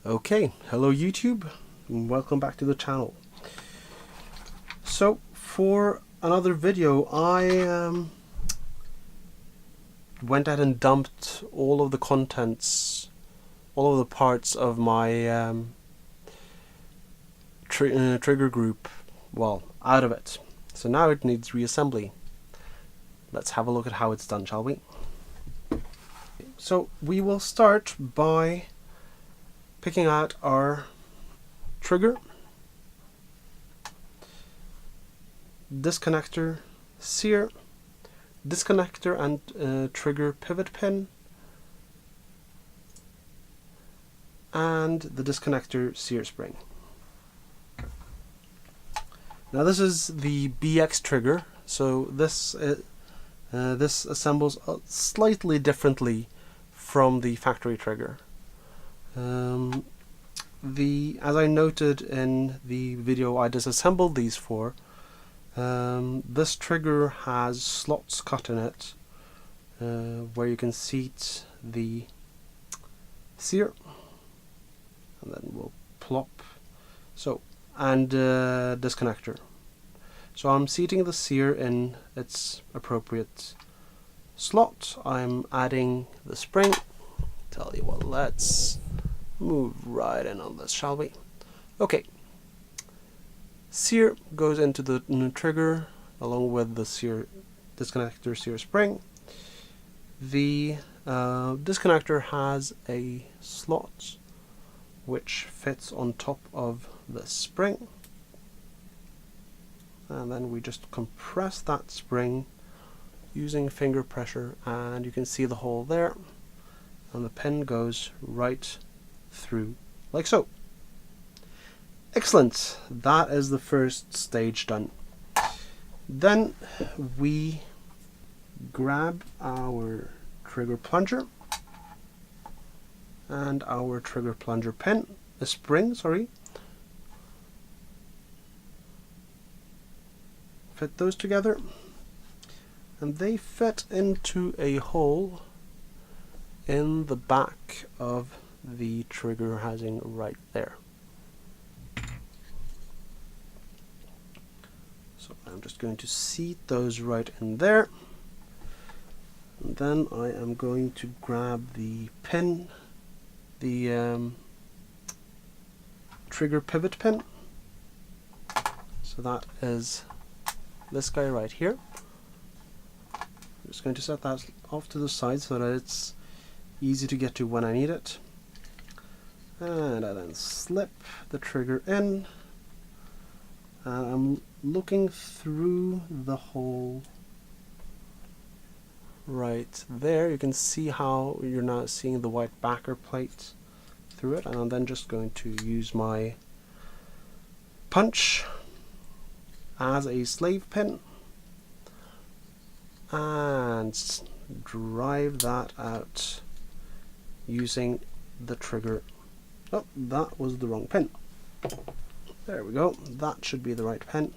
Okay, hello YouTube, and welcome back to the channel. So for another video, I went out and dumped all of the contents, all of the parts of my trigger group, well, out of it. So now it needs reassembly. Let's have a look at how it's done, shall we? So we will start by picking out our trigger, disconnector, sear, disconnector and trigger pivot pin, and the disconnector sear spring. Now this is the BX trigger, so this assembles slightly differently from the factory trigger. As I noted in the video I disassembled these for, this trigger has slots cut in it where you can seat the sear, and then we'll plop, so, and disconnector. So I'm seating the sear in its appropriate slot. I'm adding the spring. Tell you what, let's move right in on this, shall we? Okay. Sear goes into the trigger along with the sear disconnector sear spring. The disconnector has a slot which fits on top of the spring, and then we just compress that spring using finger pressure, and you can see the hole there, and the pin goes right through like so. Excellent, that is the first stage done. Then we grab our trigger plunger and our trigger plunger pin, a spring, sorry, fit those together, and they fit into a hole in the back of the trigger housing right there. So I'm just going to seat those right in there, and then I am going to grab the pin, the trigger pivot pin. So that is this guy right here. I'm just going to set that off to the side so that it's easy to get to when I need it. And I then slip the trigger in, and I'm looking through the hole right there. You can see how you're now seeing the white backer plate through it, and I'm then just going to use my punch as a slave pin and drive that out using the trigger. Oh, that was the wrong pin. There we go, that should be the right pin,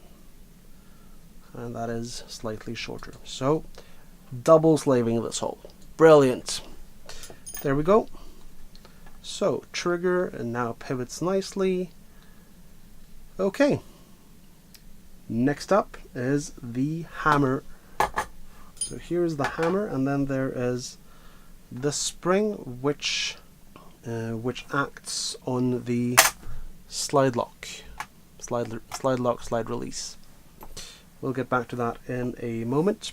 and that is slightly shorter. So double slaving this hole. Brilliant. There we go. So trigger and now pivots nicely. Okay. Next up is the hammer. So here's the hammer, and then there is the spring which acts on the slide lock, slide release. We'll get back to that in a moment.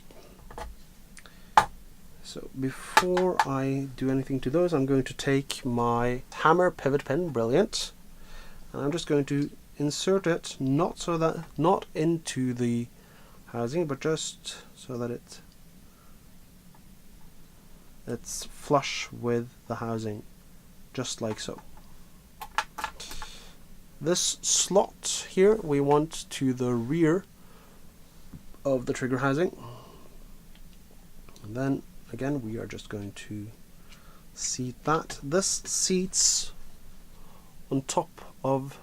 So before I do anything to those, I'm going to take my hammer pivot pin, brilliant, and I'm just going to insert it not into the housing, but just so that it's flush with the housing, just like so. This slot here we want to the rear of the trigger housing, and then again we are just going to seat that. This seats on top of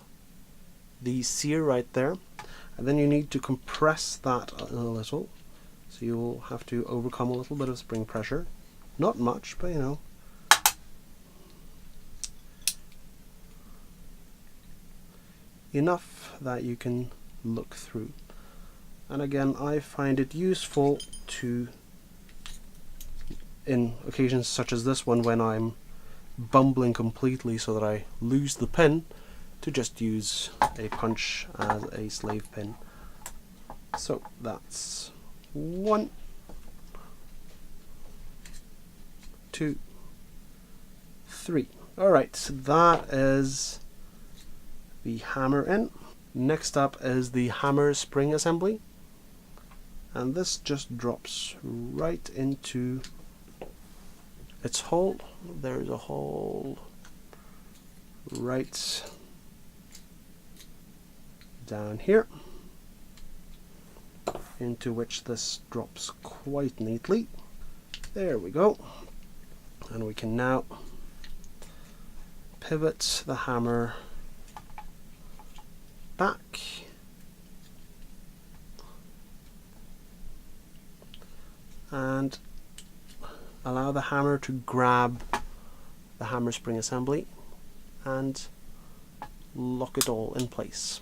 the sear right there, and then you need to compress that a little, so you will have to overcome a little bit of spring pressure, not much, but you know. enough that you can look through. And again, I find it useful to, in occasions such as this one, when I'm bumbling completely so that I lose the pin, to just use a punch as a slave pin. So that's 1, 2, 3. Alright, so that is the hammer in. Next up is the hammer spring assembly, and this just drops right into its hole. There's a hole right down here, into which this drops quite neatly. There we go. And we can now pivot the hammer back and allow the hammer to grab the hammer spring assembly and lock it all in place.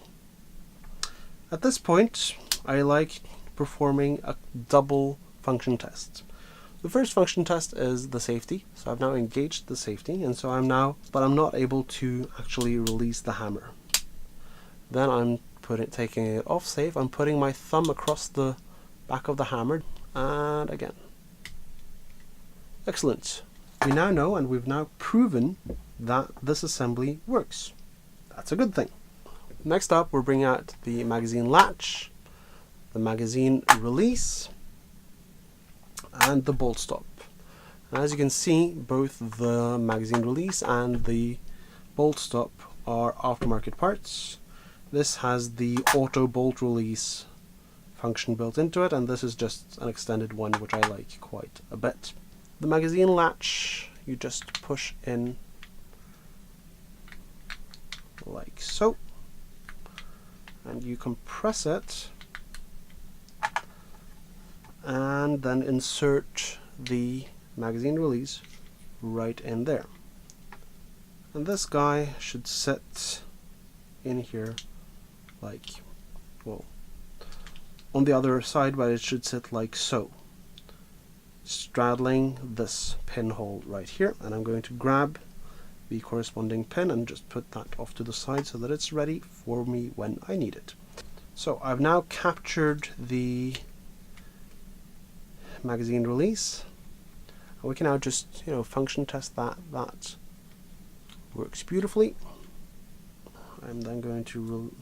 At this point, I like performing a double function test. The first function test is the safety. So I've now engaged the safety, and so I'm not able to actually release the hammer. Then I'm taking it off safe. I'm putting my thumb across the back of the hammer, and again. Excellent. We now know, and we've now proven, that this assembly works. That's a good thing. Next up, we're bringing out the magazine latch, the magazine release, and the bolt stop. And as you can see, both the magazine release and the bolt stop are aftermarket parts. This has the auto bolt release function built into it, and this is just an extended one, which I like quite a bit. The magazine latch, you just push in like so, and you compress it, and then insert the magazine release right in there. And this guy should sit in here like, well, on the other side, but it should sit like so, straddling this pinhole right here. And I'm going to grab the corresponding pin and just put that off to the side so that it's ready for me when I need it. So I've now captured the magazine release, and we can now just function test that. That works beautifully. I'm then going to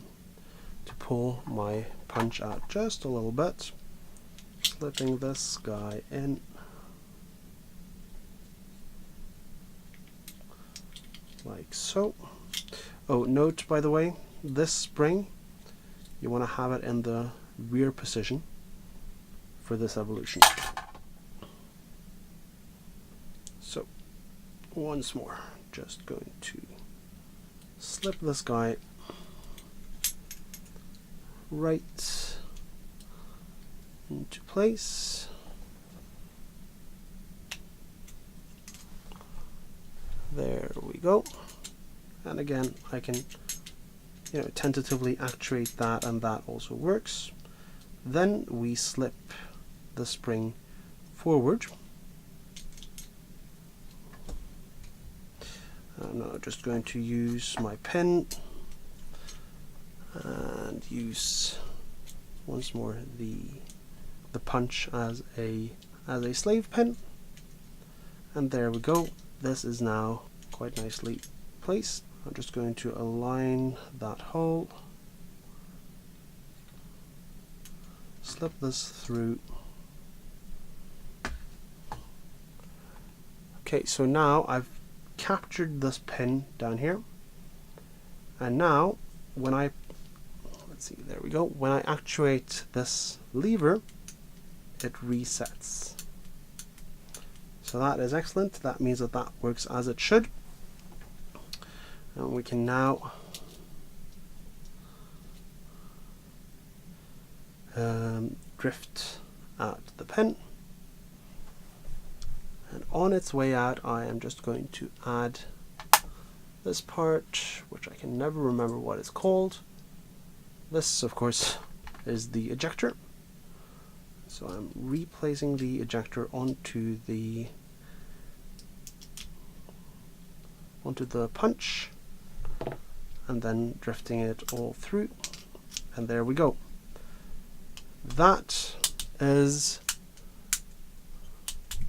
pull my punch out just a little bit, slipping this guy in like so. Oh, note by the way, this spring, you want to have it in the rear position for this evolution. So once more, just going to slip this guy right into place. There we go. And again, I can tentatively actuate that, and that also works. Then we slip the spring forward. I'm now just going to use my pen and use once more the punch as a slave pin, and there we go. This is now quite nicely placed. I'm just going to align that hole, slip this through. Okay, so now I've captured this pin down here, and now when I there we go. When I actuate this lever, it resets. So that is excellent. That means that that works as it should. And we can now drift out the pin. And on its way out, I am just going to add this part, which I can never remember what it's called. This, of course, is the ejector. So I'm replacing the ejector onto the punch, and then drifting it all through, and there we go. That is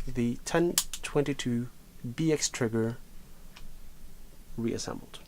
the 1022 BX trigger reassembled.